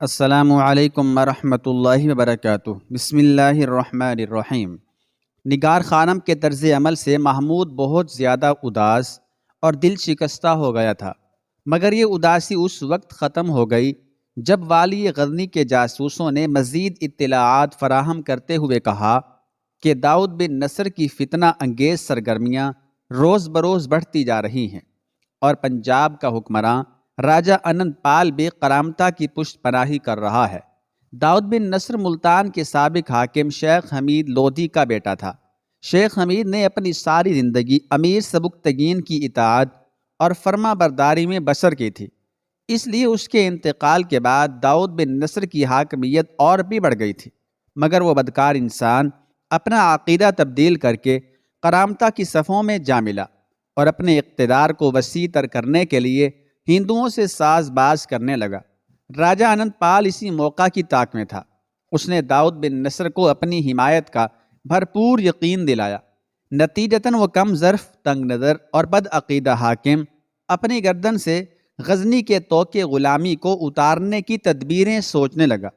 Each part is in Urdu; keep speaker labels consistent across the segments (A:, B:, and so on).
A: السلام علیکم ورحمۃ اللہ وبرکاتہ۔ بسم اللہ الرحمن الرحیم۔ نگار خانم کے طرز عمل سے محمود بہت زیادہ اداس اور دل شکستہ ہو گیا تھا، مگر یہ اداسی اس وقت ختم ہو گئی جب والی غزنی کے جاسوسوں نے مزید اطلاعات فراہم کرتے ہوئے کہا کہ داؤد بن نصر کی فتنہ انگیز سرگرمیاں روز بروز بڑھتی جا رہی ہیں اور پنجاب کا حکمراں راجہ انند پال بھی کرامتا کی پشت پناہی کر رہا ہے۔ داؤد بن نصر ملتان کے سابق حاکم شیخ حمید لودھی کا بیٹا تھا۔ شیخ حمید نے اپنی ساری زندگی امیر سبکتگین کی اطاعت اور فرما برداری میں بسر کی تھی، اس لیے اس کے انتقال کے بعد داؤد بن نصر کی حاکمیت اور بھی بڑھ گئی تھی، مگر وہ بدکار انسان اپنا عقیدہ تبدیل کر کے کرامتا کی صفوں میں جا ملا اور اپنے اقتدار کو وسیع تر کرنے کے لیے ہندوؤں سے ساز باز کرنے لگا۔ راجہ انند پال اسی موقع کی طاق میں تھا۔ اس نے داؤد بن نصر کو اپنی حمایت کا بھرپور یقین دلایا۔ نتیجتاً وہ کم ظرف، تنگ نظر اور بد عقیدہ حاکم اپنی گردن سے غزنی کے توقے غلامی کو اتارنے کی تدبیریں سوچنے لگا۔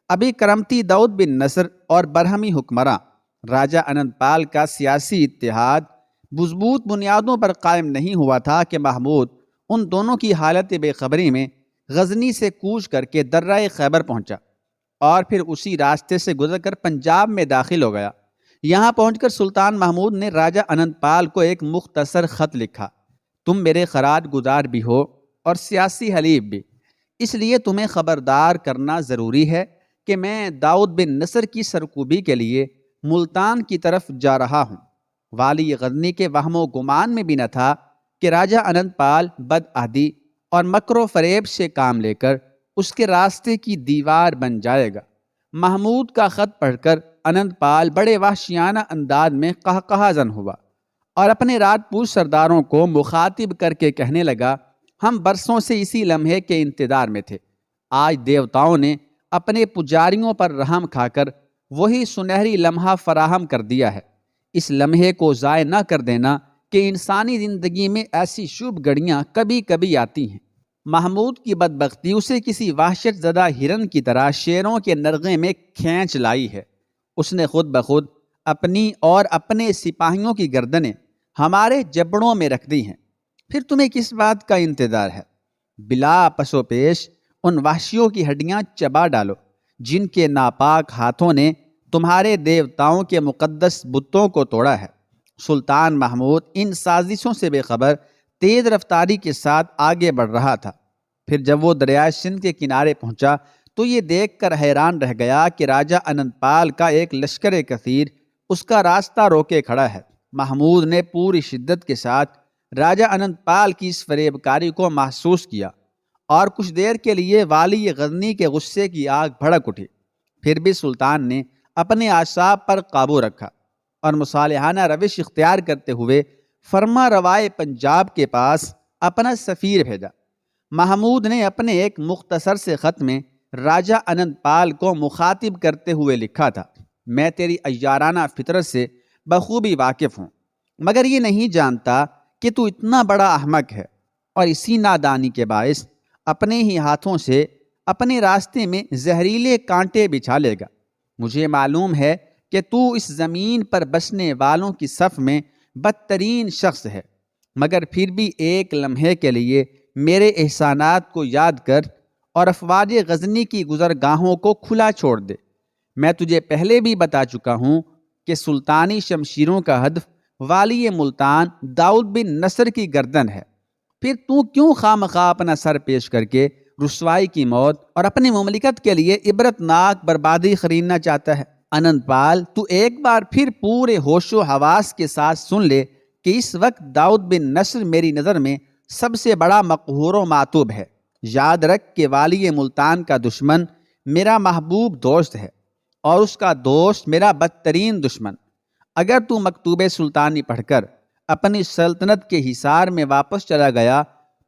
A: ابھی کرمتی داؤد بن نصر اور برہمی حکمراں راجہ انند پال کا سیاسی اتحاد مضبوط بنیادوں پر قائم نہیں ہوا تھا کہ محمود ان دونوں کی حالت بے خبری میں غزنی سے کوچ کر کے درہ خیبر پہنچا اور پھر اسی راستے سے گزر کر پنجاب میں داخل ہو گیا۔ یہاں پہنچ کر سلطان محمود نے راجہ انند پال کو ایک مختصر خط لکھا: تم میرے خراج گزار بھی ہو اور سیاسی حلیف بھی، اس لیے تمہیں خبردار کرنا ضروری ہے کہ میں داؤد بن نصر کی سرکوبی کے لیے ملتان کی طرف جا رہا ہوں۔ والی غزنی کے وہم و گمان میں بھی نہ تھا کہ راجہ انند پال بدعہدی اور مکر و فریب سے کام لے کر اس کے راستے کی دیوار بن جائے گا۔ محمود کا خط پڑھ کر انند پال بڑے وحشیانہ انداز میں قہقہہ زن ہوا اور اپنے راجپوت سرداروں کو مخاطب کر کے کہنے لگا: ہم برسوں سے اسی لمحے کے انتظار میں تھے۔ آج دیوتاؤں نے اپنے پجاریوں پر رحم کھا کر وہی سنہری لمحہ فراہم کر دیا ہے۔ اس لمحے کو ضائع نہ کر دینا کہ انسانی زندگی میں ایسی شبھ گھڑیاں کبھی کبھی آتی ہیں۔ محمود کی بدبختی اسے کسی وحشت زدہ ہرن کی طرح شیروں کے نرغے میں کھینچ لائی ہے۔ اس نے خود بخود اپنی اور اپنے سپاہیوں کی گردنیں ہمارے جبڑوں میں رکھ دی ہیں۔ پھر تمہیں کس بات کا انتظار ہے؟ بلا پس و پیش ان وحشیوں کی ہڈیاں چبا ڈالو جن کے ناپاک ہاتھوں نے تمہارے دیوتاؤں کے مقدس بتوں کو توڑا ہے۔ سلطان محمود ان سازشوں سے بے خبر تیز رفتاری کے ساتھ آگے بڑھ رہا تھا۔ پھر جب وہ دریائے سندھ کے کنارے پہنچا تو یہ دیکھ کر حیران رہ گیا کہ راجہ انند پال کا ایک لشکر کثیر اس کا راستہ روکے کھڑا ہے۔ محمود نے پوری شدت کے ساتھ راجہ انند پال کی اس فریب کاری کو محسوس کیا اور کچھ دیر کے لیے والی غزنی کے غصے کی آگ بھڑک اٹھی۔ پھر بھی سلطان نے اپنے اعصاب پر قابو رکھا اور مصالحانہ روش اختیار کرتے ہوئے فرما روائے پنجاب کے پاس اپنا سفیر بھیجا۔ محمود نے اپنے ایک مختصر سے خط میں راجہ انند پال کو مخاطب کرتے ہوئے لکھا تھا: میں تیری عیارانہ فطرت سے بخوبی واقف ہوں، مگر یہ نہیں جانتا کہ تو اتنا بڑا احمق ہے اور اسی نادانی کے باعث اپنے ہی ہاتھوں سے اپنے راستے میں زہریلے کانٹے بچھا لے گا۔ مجھے معلوم ہے کہ تو اس زمین پر بسنے والوں کی صف میں بدترین شخص ہے، مگر پھر بھی ایک لمحے کے لیے میرے احسانات کو یاد کر اور افواج غزنی کی گزرگاہوں کو کھلا چھوڑ دے۔ میں تجھے پہلے بھی بتا چکا ہوں کہ سلطانی شمشیروں کا ہدف والی ملتان داؤد بن نصر کی گردن ہے۔ پھر تو کیوں خواہ اپنا سر پیش کر کے رسوائی کی موت اور اپنی مملکت کے لیے عبرتناک بربادی خریدنا چاہتا ہے؟ انند پال، تو ایک بار پھر پورے ہوش و حواس کے ساتھ سن لے کہ اس وقت داؤد بن نصر میری نظر میں سب سے بڑا مقہور و معتوب ہے۔ یاد رکھ کہ والی ملتان کا دشمن میرا محبوب دوست ہے اور اس کا دوست میرا بدترین دشمن۔ اگر تو مکتوب سلطانی پڑھ کر اپنی سلطنت کے حصار میں واپس چلا گیا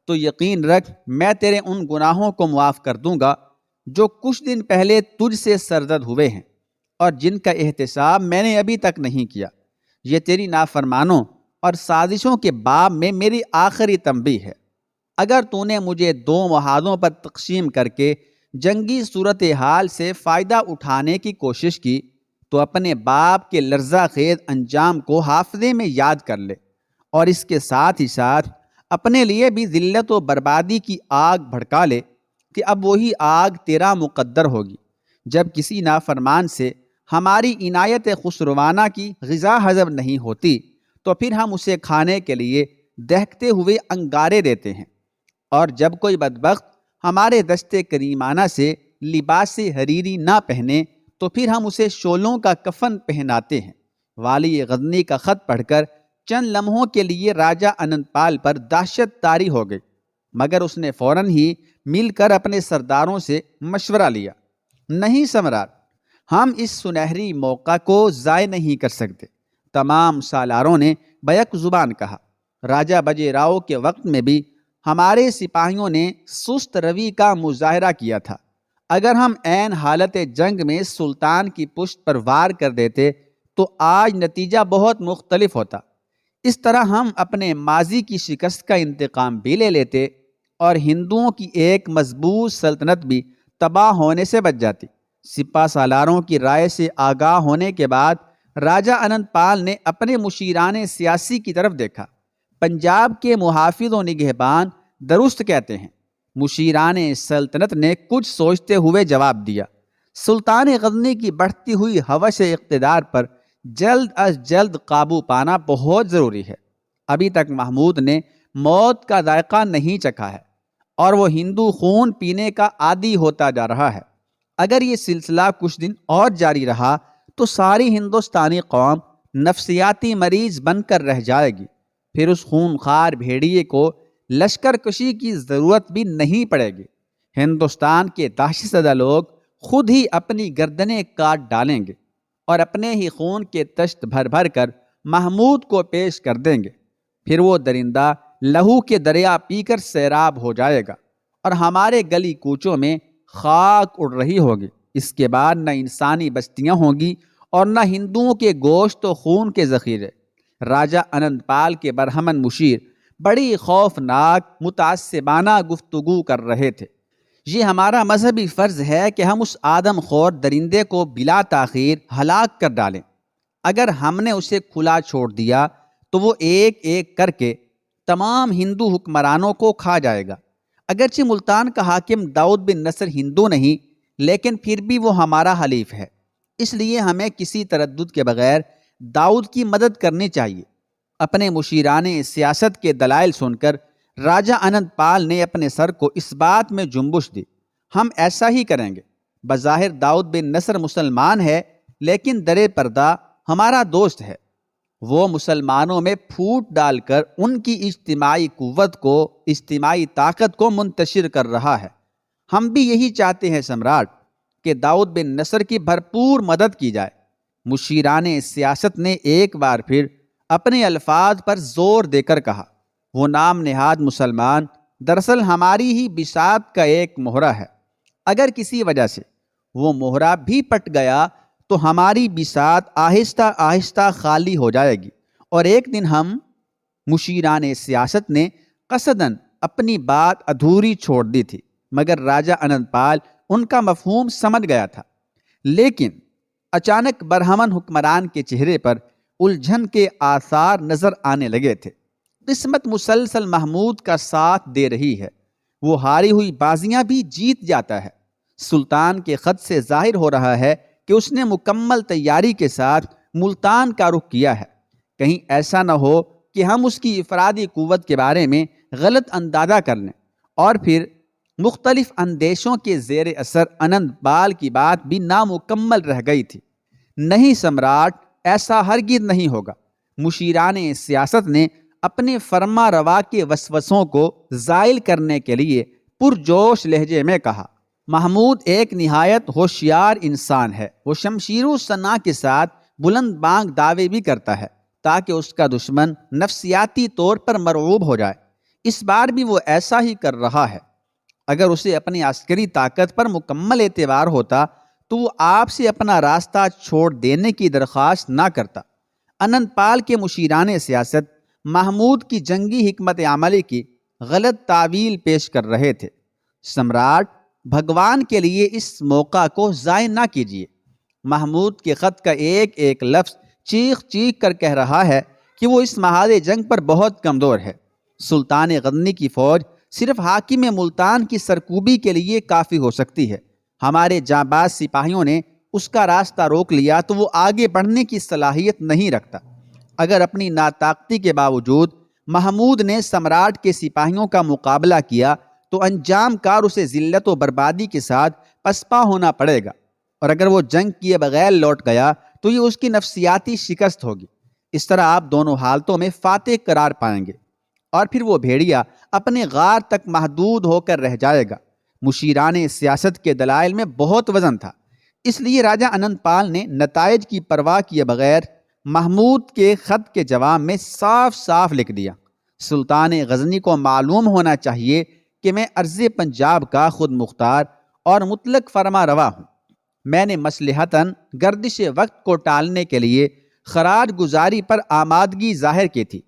A: تو یقین رکھ میں تیرے ان گناہوں کو معاف کر دوں گا جو کچھ دن پہلے تجھ سے سرزد ہوئے ہیں اور جن کا احتساب میں نے ابھی تک نہیں کیا۔ یہ تیری نافرمانوں اور سازشوں کے باب میں میری آخری تنبیہ ہے۔ اگر تو نے مجھے دو محاذوں پر تقسیم کر کے جنگی صورتحال سے فائدہ اٹھانے کی کوشش کی تو اپنے باپ کے لرزہ خیز انجام کو حافظے میں یاد کر لے، اور اس کے ساتھ ہی ساتھ اپنے لیے بھی ذلت و بربادی کی آگ بھڑکا لے کہ اب وہی آگ تیرا مقدر ہوگی۔ جب کسی نافرمان سے ہماری عنایت خسروانہ کی غذا ہضم نہیں ہوتی تو پھر ہم اسے کھانے کے لیے دہکتے ہوئے انگارے دیتے ہیں، اور جب کوئی بدبخت ہمارے دستے کریمانہ سے لباس حریری نہ پہنے تو پھر ہم اسے شولوں کا کفن پہناتے ہیں۔ والی غزنی کا خط پڑھ کر چند لمحوں کے لیے راجہ اننت پال پر دہشت طاری ہو گئی، مگر اس نے فوراً ہی مل کر اپنے سرداروں سے مشورہ لیا، نہیں سمراٹ، ہم اس سنہری موقع کو ضائع نہیں کر سکتے۔ تمام سالاروں نے بیک زبان کہا۔ راجہ بجے راؤ کے وقت میں بھی ہمارے سپاہیوں نے سست روی کا مظاہرہ کیا تھا۔ اگر ہم عین حالت جنگ میں سلطان کی پشت پر وار کر دیتے تو آج نتیجہ بہت مختلف ہوتا۔ اس طرح ہم اپنے ماضی کی شکست کا انتقام بھی لے لیتے اور ہندوؤں کی ایک مضبوط سلطنت بھی تباہ ہونے سے بچ جاتی۔ سپہ سالاروں کی رائے سے آگاہ ہونے کے بعد راجہ اننت پال نے اپنے مشیران سیاسی کی طرف دیکھا۔ پنجاب کے محافظ و نگہبان درست کہتے ہیں۔ مشیران سلطنت نے کچھ سوچتے ہوئے جواب دیا، سلطان غزنی کی بڑھتی ہوئی ہوش اقتدار پر جلد از جلد قابو پانا بہت ضروری ہے۔ ابھی تک محمود نے موت کا ذائقہ نہیں چکھا ہے اور وہ ہندو خون پینے کا عادی ہوتا جا رہا ہے۔ اگر یہ سلسلہ کچھ دن اور جاری رہا تو ساری ہندوستانی قوم نفسیاتی مریض بن کر رہ جائے گی، پھر اس خونخوار بھیڑیے کو لشکر کشی کی ضرورت بھی نہیں پڑے گی۔ ہندوستان کے دہشت زدہ لوگ خود ہی اپنی گردنیں کاٹ ڈالیں گے اور اپنے ہی خون کے تشت بھر بھر کر محمود کو پیش کر دیں گے۔ پھر وہ درندہ لہو کے دریا پی کر سیراب ہو جائے گا اور ہمارے گلی کوچوں میں خاک اڑ رہی ہوگی۔ اس کے بعد نہ انسانی بستیاں ہوں گی اور نہ ہندوؤں کے گوشت و خون کے ذخیرے۔ راجہ اننت پال کے برہمن مشیر بڑی خوفناک متعصبانہ گفتگو کر رہے تھے۔ یہ ہمارا مذہبی فرض ہے کہ ہم اس آدم خور درندے کو بلا تاخیر ہلاک کر ڈالیں۔ اگر ہم نے اسے کھلا چھوڑ دیا تو وہ ایک ایک کر کے تمام ہندو حکمرانوں کو کھا جائے گا۔ اگرچہ ملتان کا حاکم داؤد بن نصر ہندو نہیں، لیکن پھر بھی وہ ہمارا حلیف ہے، اس لیے ہمیں کسی تردد کے بغیر داؤد کی مدد کرنی چاہیے۔ اپنے مشیران سیاست کے دلائل سن کر راجہ اننت پال نے اپنے سر کو اس بات میں جنبش دی، ہم ایسا ہی کریں گے۔ بظاہر داؤد بن نصر مسلمان ہے، لیکن درِ پردہ ہمارا دوست ہے۔ وہ مسلمانوں میں پھوٹ ڈال کر ان کی اجتماعی قوت کو، اجتماعی طاقت کو منتشر کر رہا ہے۔ ہم بھی یہی چاہتے ہیں سمراٹ کہ داؤد بن نصر کی بھرپور مدد کی جائے۔ مشیران سیاست نے ایک بار پھر اپنے الفاظ پر زور دے کر کہا، وہ نام نہاد مسلمان دراصل ہماری ہی بساط کا ایک مہرہ ہے۔ اگر کسی وجہ سے وہ مہرہ بھی پٹ گیا تو ہماری بساط آہستہ آہستہ خالی ہو جائے گی، اور ایک دن ہم مشیران سیاست نے قصداً اپنی بات ادھوری چھوڑ دی تھی، مگر راجہ اننت پال ان کا مفہوم سمجھ گیا تھا۔ لیکن اچانک برہمن حکمران کے چہرے پر الجھن کے آثار نظر آنے لگے تھے۔ قسمت مسلسل محمود کا ساتھ دے رہی ہے، وہ ہاری ہوئی بازیاں بھی جیت جاتا ہے۔ سلطان کے خط سے ظاہر ہو رہا ہے کہ اس نے مکمل تیاری کے ساتھ ملتان کا رخ کیا ہے۔ کہیں ایسا نہ ہو کہ ہم اس کی افرادی قوت کے بارے میں غلط اندازہ کر لیں اور پھر مختلف اندیشوں کے زیر اثر اننت پال کی بات بھی نامکمل رہ گئی تھی۔ نہیں سمراٹ، ایسا ہرگز نہیں ہوگا۔ مشیران سیاست نے اپنے فرما روا کے وسوسوں کو زائل کرنے کے لیے پرجوش لہجے میں کہا، محمود ایک نہایت ہوشیار انسان ہے۔ وہ شمشیر و سنا کے ساتھ بلند بانگ دعوے بھی کرتا ہے تاکہ اس کا دشمن نفسیاتی طور پر مرعوب ہو جائے۔ اس بار بھی وہ ایسا ہی کر رہا ہے۔ اگر اسے اپنی عسکری طاقت پر مکمل اعتبار ہوتا تو وہ آپ سے اپنا راستہ چھوڑ دینے کی درخواست نہ کرتا۔ اننت پال کے مشیران سیاست محمود کی جنگی حکمت عملی کی غلط تعویل پیش کر رہے تھے۔ سمراٹ، بھگوان کے لیے اس موقع کو ضائع نہ کیجیے۔ محمود کے خط کا ایک ایک لفظ چیخ چیخ کر کہہ رہا ہے کہ وہ اس محاذ جنگ پر بہت کمزور ہے۔ سلطان غزنی کی فوج صرف حاکم ملتان کی سرکوبی کے لیے کافی ہو سکتی ہے۔ ہمارے جانباز سپاہیوں نے اس کا راستہ روک لیا تو وہ آگے بڑھنے کی صلاحیت نہیں رکھتا۔ اگر اپنی ناطاقتی کے باوجود محمود نے سمراٹ کے سپاہیوں کا مقابلہ کیا تو انجام کار اسے ذلت و بربادی کے ساتھ پسپا ہونا پڑے گا، اور اگر وہ جنگ کیے بغیر لوٹ گیا تو یہ اس کی نفسیاتی شکست ہوگی۔ اس طرح آپ دونوں حالتوں میں فاتح قرار پائیں گے، اور پھر وہ بھیڑیا اپنے غار تک محدود ہو کر رہ جائے گا۔ مشیران سیاست کے دلائل میں بہت وزن تھا، اس لیے راجہ انند پال نے نتائج کی پرواہ کیے بغیر محمود کے خط کے جواب میں صاف صاف لکھ دیا: سلطان غزنی کو معلوم ہونا چاہیے کہ میں عرض پنجاب کا خود مختار اور مطلق فرما روا ہوں۔ میں نے مصلحتاً گردش وقت کو ٹالنے کے لیے خراج گزاری پر آمادگی ظاہر کی تھی،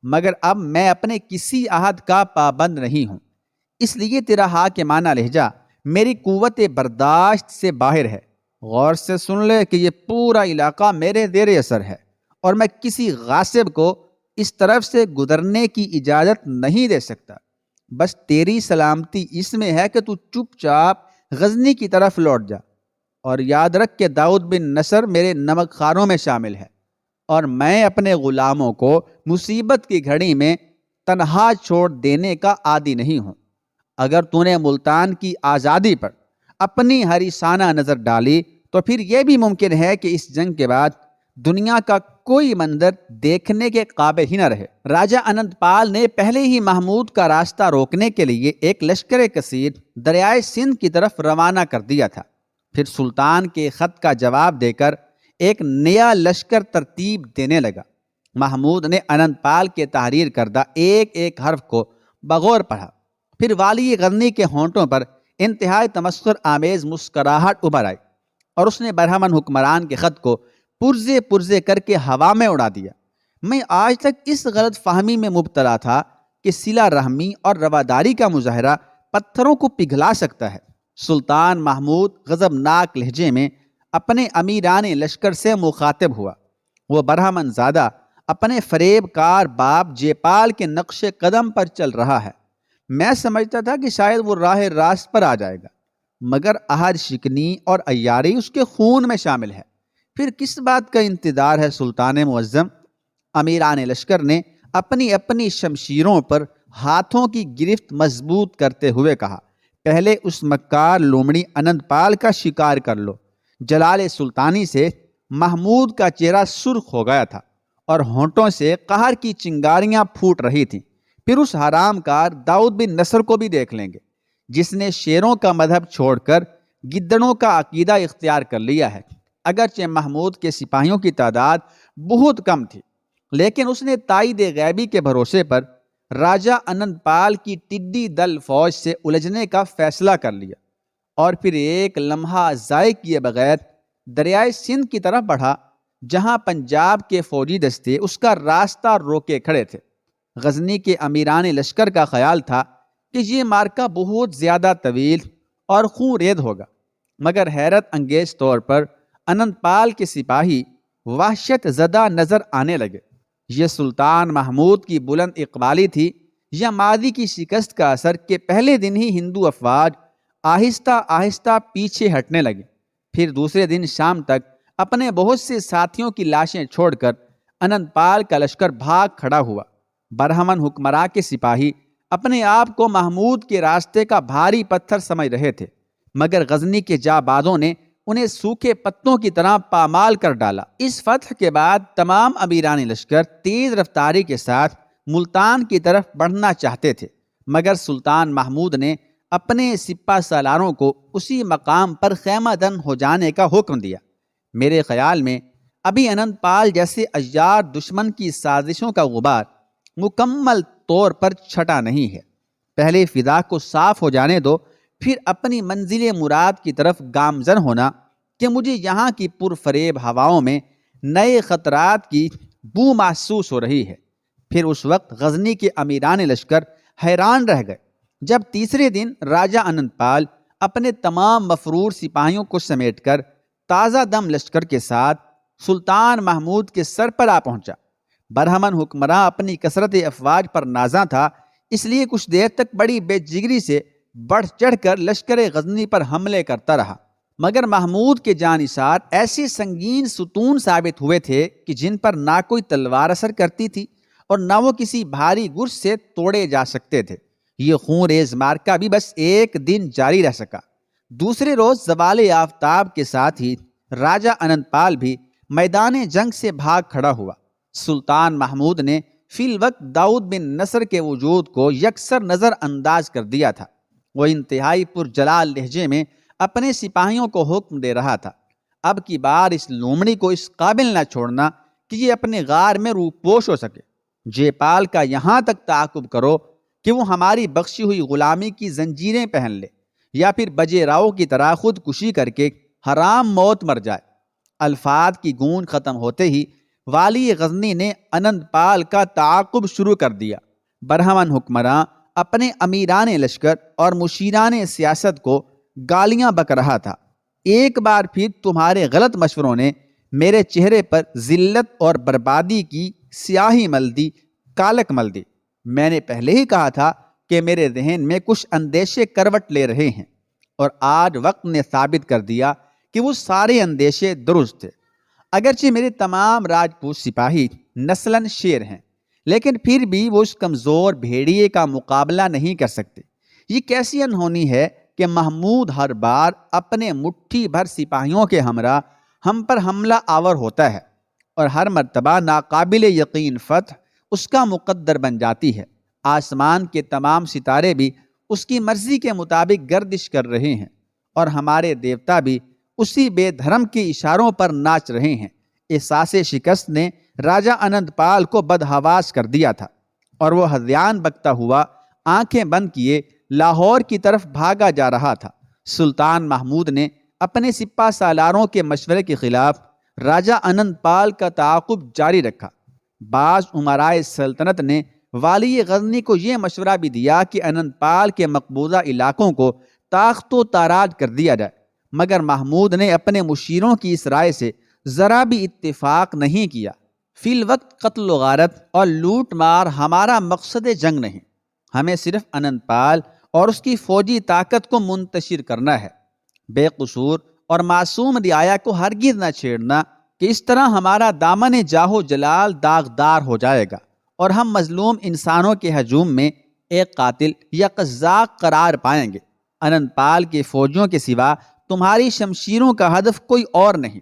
A: مگر اب میں اپنے کسی عہد کا پابند نہیں ہوں، اس لیے تیرا حاکمانہ لہجہ میری قوت برداشت سے باہر ہے۔ غور سے سن لے کہ یہ پورا علاقہ میرے زیر اثر ہے، اور میں کسی غاصب کو اس طرف سے گزرنے کی اجازت نہیں دے سکتا۔ بس تیری سلامتی اس میں ہے کہ تو چپ چاپ غزنی کی طرف لوٹ جا، اور یاد رکھ کہ داؤد بن نصر میرے نمک خواروں میں شامل ہے، اور میں اپنے غلاموں کو مصیبت کی گھڑی میں تنہا چھوڑ دینے کا عادی نہیں ہوں۔ اگر تو نے ملتان کی آزادی پر اپنی حریصانہ نظر ڈالی تو پھر یہ بھی ممکن ہے کہ اس جنگ کے بعد دنیا کا کوئی منظر دیکھنے کے قابل ہی نہ رہے۔ راجہ انند پال نے پہلے ہی محمود کا راستہ روکنے کے لیے ایک لشکر کثیر دریائے سندھ کی طرف روانہ کر دیا تھا۔ پھر سلطان کے خط کا جواب دے کر ایک نیا لشکر ترتیب دینے لگا۔ محمود نے انند پال کے تحریر کردہ ایک ایک حرف کو بغور پڑھا۔ پھر والی غزنی کے ہونٹوں پر انتہائی تمسخر آمیز مسکراہٹ ابھر آئی، اور اس نے برہمن حکمران کے خط کو پرزے پرزے کر کے ہوا میں اڑا دیا۔ میں آج تک اس غلط فہمی میں مبتلا تھا کہ صلہ رحمی اور رواداری کا مظاہرہ پتھروں کو پگھلا سکتا ہے۔ سلطان محمود غضبناک لہجے میں اپنے امیران لشکر سے مخاطب ہوا۔ وہ برہمن زادہ اپنے فریب کار باپ جےپال کے نقش قدم پر چل رہا ہے۔ میں سمجھتا تھا کہ شاید وہ راہ راست پر آ جائے گا، مگر عہد شکنی اور عیاری اس کے خون میں شامل ہے۔ پھر کس بات کا انتظار ہے سلطان معظم؟ امیران لشکر نے اپنی اپنی شمشیروں پر ہاتھوں کی گرفت مضبوط کرتے ہوئے کہا: پہلے اس مکار لومڑی انند پال کا شکار کر لو۔ جلال سلطانی سے محمود کا چہرہ سرخ ہو گیا تھا، اور ہونٹوں سے قہر کی چنگاریاں پھوٹ رہی تھیں۔ پھر اس حرام کار داؤد بن نصر کو بھی دیکھ لیں گے، جس نے شیروں کا مذہب چھوڑ کر گدڑوں کا عقیدہ اختیار کر لیا ہے۔ اگرچہ محمود کے سپاہیوں کی تعداد بہت کم تھی، لیکن اس نے تائید غیبی کے بھروسے پر راجہ انند پال کی ٹڈی دل فوج سے الجھنے کا فیصلہ کر لیا، اور پھر ایک لمحہ ضائع کیے بغیر دریائے سندھ کی طرف بڑھا، جہاں پنجاب کے فوجی دستے اس کا راستہ روکے کھڑے تھے۔ غزنی کے امیران لشکر کا خیال تھا کہ یہ مارکہ بہت زیادہ طویل اور خون ریز ہوگا، مگر حیرت انگیز طور پر انند پال کے سپاہی وحشت زدہ نظر آنے لگے۔ یہ سلطان محمود کی بلند اقبالی تھی یا ماضی کی شکست کا اثر کہ پہلے دن ہی ہندو افواج آہستہ آہستہ پیچھے ہٹنے لگے؟ پھر دوسرے دن شام تک اپنے بہت سے ساتھیوں کی لاشیں چھوڑ کر انند پال کا لشکر بھاگ کھڑا ہوا۔ برہمن حکمراں کے سپاہی اپنے آپ کو محمود کے راستے کا بھاری پتھر سمجھ رہے تھے، مگر غزنی کے جانبازوں نے انہیں سوکھے پتوں کی طرح پامال کر ڈالا۔ اس فتح کے بعد تمام امیرانی لشکر تیز رفتاری کے ساتھ ملتان کی طرف بڑھنا چاہتے تھے، مگر سلطان محمود نے اپنے سپہ سالاروں کو اسی مقام پر خیمہ دن ہو جانے کا حکم دیا۔ میرے خیال میں ابھی انند پال جیسے عیار دشمن کی سازشوں کا غبار مکمل طور پر چھٹا نہیں ہے۔ پہلے فضا کو صاف ہو جانے دو، پھر اپنی منزل مراد کی طرف گامزن ہونا کہ مجھے یہاں کی پرفریب ہواؤں میں نئے خطرات کی بو محسوس ہو رہی ہے۔ پھر اس وقت غزنی کے امیران لشکر حیران رہ گئے جب تیسرے دن راجہ انند پال اپنے تمام مفرور سپاہیوں کو سمیٹ کر تازہ دم لشکر کے ساتھ سلطان محمود کے سر پر آ پہنچا۔ برہمن حکمراں اپنی کثرت افواج پر نازاں تھا، اس لیے کچھ دیر تک بڑی بے جگری سے بڑھ چڑھ کر لشکر غزنی پر حملے کرتا رہا، مگر محمود کے جانثار ایسے سنگین ستون ثابت ہوئے تھے کہ جن پر نہ کوئی تلوار اثر کرتی تھی اور نہ وہ کسی بھاری گرز سے توڑے جا سکتے تھے۔ یہ خون ریز مارکا بھی بس ایک دن جاری رہ سکا۔ دوسرے روز زوال آفتاب کے ساتھ ہی راجہ انند پال بھی میدان جنگ سے بھاگ کھڑا ہوا۔ سلطان محمود نے فی الوقت داؤد بن نصر کے وجود کو یکسر نظر انداز کر دیا تھا۔ وہ انتہائی پرجلال لہجے میں اپنے سپاہیوں کو حکم دے رہا تھا، اب کی بار اس لومڑی کو اس قابل نہ چھوڑنا کہ یہ اپنے غار میں روپوش ہو سکے۔ جے پال کا یہاں تک تعاقب کرو کہ وہ ہماری بخشی ہوئی غلامی کی زنجیریں پہن لے یا پھر بجے راؤ کی طرح خودکشی کر کے حرام موت مر جائے۔ الفاظ کی گونج ختم ہوتے ہی والی غزنی نے انند پال کا تعاقب شروع کر دیا۔ برہمن حکمراں اپنے امیران لشکر اور مشیران سیاست کو گالیاں بک رہا تھا۔ ایک بار پھر تمہارے غلط مشوروں نے میرے چہرے پر ذلت اور بربادی کی سیاہی مل دی، کالک مل دی۔ میں نے پہلے ہی کہا تھا کہ میرے ذہن میں کچھ اندیشے کروٹ لے رہے ہیں، اور آج وقت نے ثابت کر دیا کہ وہ سارے اندیشے درست تھے۔ اگرچہ میرے تمام راجپوت سپاہی نسلاً شیر ہیں، لیکن پھر بھی وہ اس کمزور بھیڑیے کا مقابلہ نہیں کر سکتے۔ یہ کیسی انہونی ہے کہ محمود ہر بار اپنے مٹھی بھر سپاہیوں کے ہمراہ ہم پر حملہ آور ہوتا ہے، اور ہر مرتبہ ناقابل یقین فتح اس کا مقدر بن جاتی ہے۔ آسمان کے تمام ستارے بھی اس کی مرضی کے مطابق گردش کر رہے ہیں، اور ہمارے دیوتا بھی اسی بے دھرم کے اشاروں پر ناچ رہے ہیں۔ احساس شکست نے راجہ انند پال کو بدحواس کر دیا تھا، اور وہ ہذیان بکتا ہوا آنکھیں بند کیے لاہور کی طرف بھاگا جا رہا تھا۔ سلطان محمود نے اپنے سپہ سالاروں کے مشورے کے خلاف راجہ انند پال کا تعاقب جاری رکھا۔ بعض امرائے سلطنت نے والی غزنی کو یہ مشورہ بھی دیا کہ انند پال کے مقبوضہ علاقوں کو تاخت و تاراج کر دیا جائے، مگر محمود نے اپنے مشیروں کی اس رائے سے ذرا بھی اتفاق نہیں کیا۔ فی الوقت قتل و غارت اور لوٹ مار ہمارا مقصد جنگ نہیں، ہمیں صرف انند پال اور اس کی فوجی طاقت کو منتشر کرنا ہے۔ بے قصور اور معصوم رعایا کو ہرگز نہ چھیڑنا، کہ اس طرح ہمارا دامن جاہ و جلال داغدار ہو جائے گا، اور ہم مظلوم انسانوں کے ہجوم میں ایک قاتل یا قزاق قرار پائیں گے۔ انند پال کے فوجیوں کے سوا تمہاری شمشیروں کا ہدف کوئی اور نہیں۔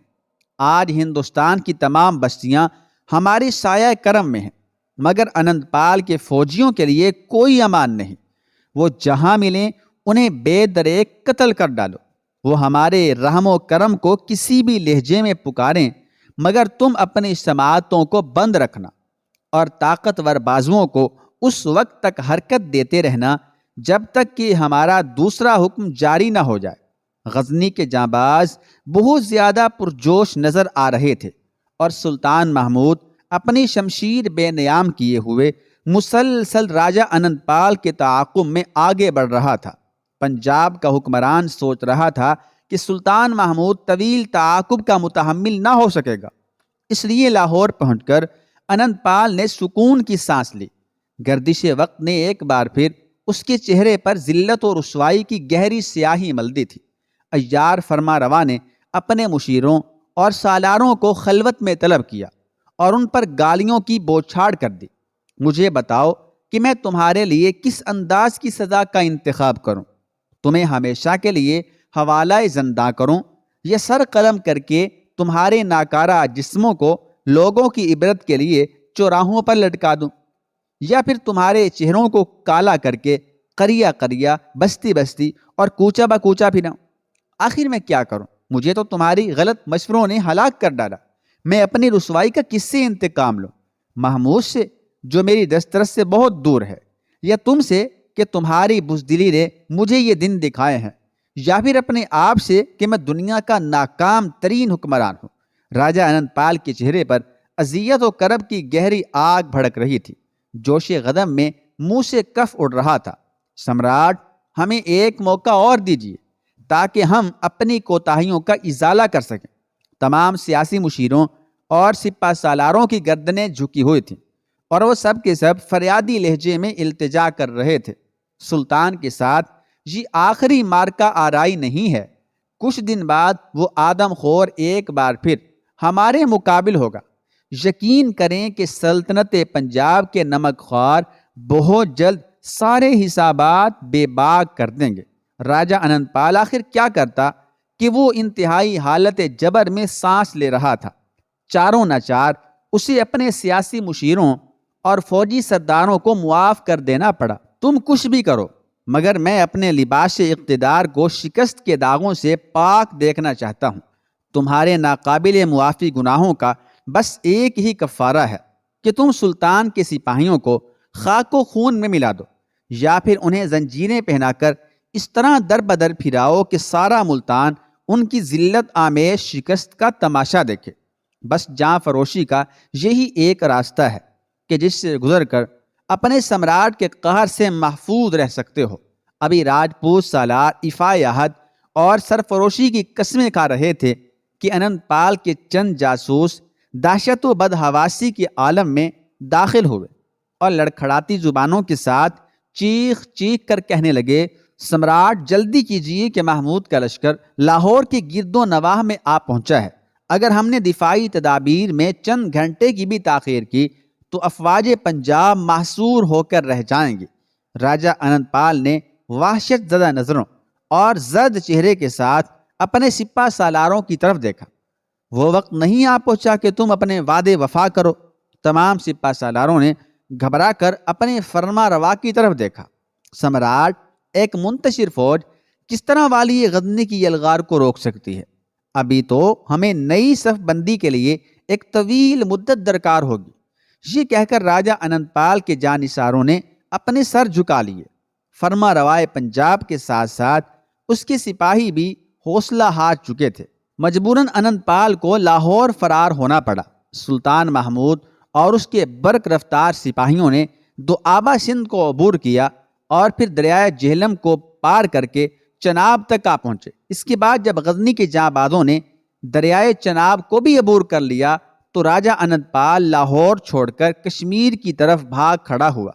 A: آج ہندوستان کی تمام بستیاں ہماری سایہ کرم میں ہیں، مگر انند پال کے فوجیوں کے لیے کوئی امان نہیں۔ وہ جہاں ملیں انہیں بے دریغ قتل کر ڈالو۔ وہ ہمارے رحم و کرم کو کسی بھی لہجے میں پکاریں، مگر تم اپنی سماعتوں کو بند رکھنا، اور طاقتور بازوؤں کو اس وقت تک حرکت دیتے رہنا جب تک کہ ہمارا دوسرا حکم جاری نہ ہو جائے۔ غزنی کے جانباز بہت زیادہ پرجوش نظر آ رہے تھے، اور سلطان محمود اپنی شمشیر بے نیام کیے ہوئے مسلسل راجہ انند پال کے تعاقب میں آگے بڑھ رہا تھا۔ پنجاب کا حکمران سوچ رہا تھا کہ سلطان محمود طویل تعاقب کا متحمل نہ ہو سکے گا، اس لیے لاہور پہنچ کر انند پال نے سکون کی سانس لی۔ گردش وقت نے ایک بار پھر اس کے چہرے پر ذلت و رسوائی کی گہری سیاہی مل دی تھی۔ عیار فرما روا نے اپنے مشیروں اور سالاروں کو خلوت میں طلب کیا اور ان پر گالیوں کی بوچھاڑ کر دی۔ مجھے بتاؤ کہ میں تمہارے لیے کس انداز کی سزا کا انتخاب کروں؟ تمہیں ہمیشہ کے لیے حوالہ زنداں کروں، یا سر قلم کر کے تمہارے ناکارہ جسموں کو لوگوں کی عبرت کے لیے چوراہوں پر لٹکا دوں، یا پھر تمہارے چہروں کو کالا کر کے قریہ قریہ، بستی بستی اور کوچہ بہ کوچہ پھراؤں؟ آخر میں کیا کروں؟ مجھے تو تمہاری غلط مشوروں نے ہلاک کر ڈالا۔ میں اپنی رسوائی کا کس سے انتقام لوں؟ محمود سے جو میری دسترس سے بہت دور ہے، یا تم سے کہ تمہاری بزدلی نے مجھے یہ دن دکھائے ہیں، یا پھر اپنے آپ سے کہ میں دنیا کا ناکام ترین حکمران ہوں؟ راجہ انند پال کے چہرے پر اذیت و کرب کی گہری آگ بھڑک رہی تھی، جوش غضب میں منہ سے کف اڑ رہا تھا۔ سمراٹ، ہمیں ایک موقع اور دیجیے، تاکہ ہم اپنی کوتاہیوں کا ازالہ کر سکیں۔ تمام سیاسی مشیروں اور سپہ سالاروں کی گردنیں جھکی ہوئی تھیں اور وہ سب کے سب فریادی لہجے میں التجا کر رہے تھے، سلطان کے ساتھ یہ آخری معرکہ آرائی نہیں ہے۔ کچھ دن بعد وہ آدم خور ایک بار پھر ہمارے مقابل ہوگا۔ یقین کریں کہ سلطنت پنجاب کے نمک خوار بہت جلد سارے حسابات بے باک کر دیں گے۔ راجہ انند پال آخر کیا کرتا کہ وہ انتہائی حالت جبر میں سانس لے رہا تھا۔ چاروں ناچار اسے اپنے سیاسی مشیروں اور فوجی سرداروں کو معاف کر دینا پڑا۔ تم کچھ بھی کرو مگر میں اپنے لباس اقتدار کو شکست کے داغوں سے پاک دیکھنا چاہتا ہوں۔ تمہارے ناقابل معافی گناہوں کا بس ایک ہی کفارہ ہے کہ تم سلطان کے سپاہیوں کو خاک و خون میں ملا دو، یا پھر انہیں زنجیریں پہنا کر اس طرح در بدر پھراؤ کہ سارا ملتان ان کی ذلت آمیز شکست کا تماشا دیکھے۔ بس جاں فروشی کا یہی ایک راستہ ہے کہ جس سے گزر کر اپنے سمراٹ کے قہر سے محفوظ رہ سکتے ہو۔ ابھی راجپوت سالار ایفائے عہد اور سرفروشی کی قسمیں کھا رہے تھے کہ انند پال کے چند جاسوس دہشت و بدحواسی کے عالم میں داخل ہوئے اور لڑکھڑاتی زبانوں کے ساتھ چیخ چیخ کر کہنے لگے، سمراٹ جلدی کیجیے کہ محمود کا لشکر لاہور کے گرد و نواح میں آ پہنچا ہے۔ اگر ہم نے دفاعی تدابیر میں چند گھنٹے کی بھی تاخیر کی تو افواج پنجاب محصور ہو کر رہ جائیں گی۔ راجہ انند پال نے وحشت زدہ نظروں اور زرد چہرے کے ساتھ اپنے سپہ سالاروں کی طرف دیکھا۔ وہ وقت نہیں آ پہنچا کہ تم اپنے وعدے وفا کرو۔ تمام سپہ سالاروں نے گھبرا کر اپنے فرما روا کی طرف دیکھا۔ سمراٹ ایک منتشر فوج کس طرح والی غزنی کی یلغار کو روک سکتی ہے؟ ابھی تو ہمیں نئی صف بندی کے لیے ایک طویل مدت درکار ہوگی۔ یہ کہہ کر راجہ انند پال کے جانثاروں نے اپنے سر جھکا لیے۔ فرما روائے پنجاب کے ساتھ ساتھ اس کے سپاہی بھی حوصلہ ہار چکے تھے۔ مجبوراً انند پال کو لاہور فرار ہونا پڑا۔ سلطان محمود اور اس کے برق رفتار سپاہیوں نے دوآبہ سندھ کو عبور کیا اور پھر دریائے جہلم کو پار کر کے چناب تک آ پہنچے۔ اس کے بعد جب غزنی کے جاں بازوں نے دریائے چناب کو بھی عبور کر لیا تو راجہ انند پال لاہور چھوڑ کر کشمیر کی طرف بھاگ کھڑا ہوا۔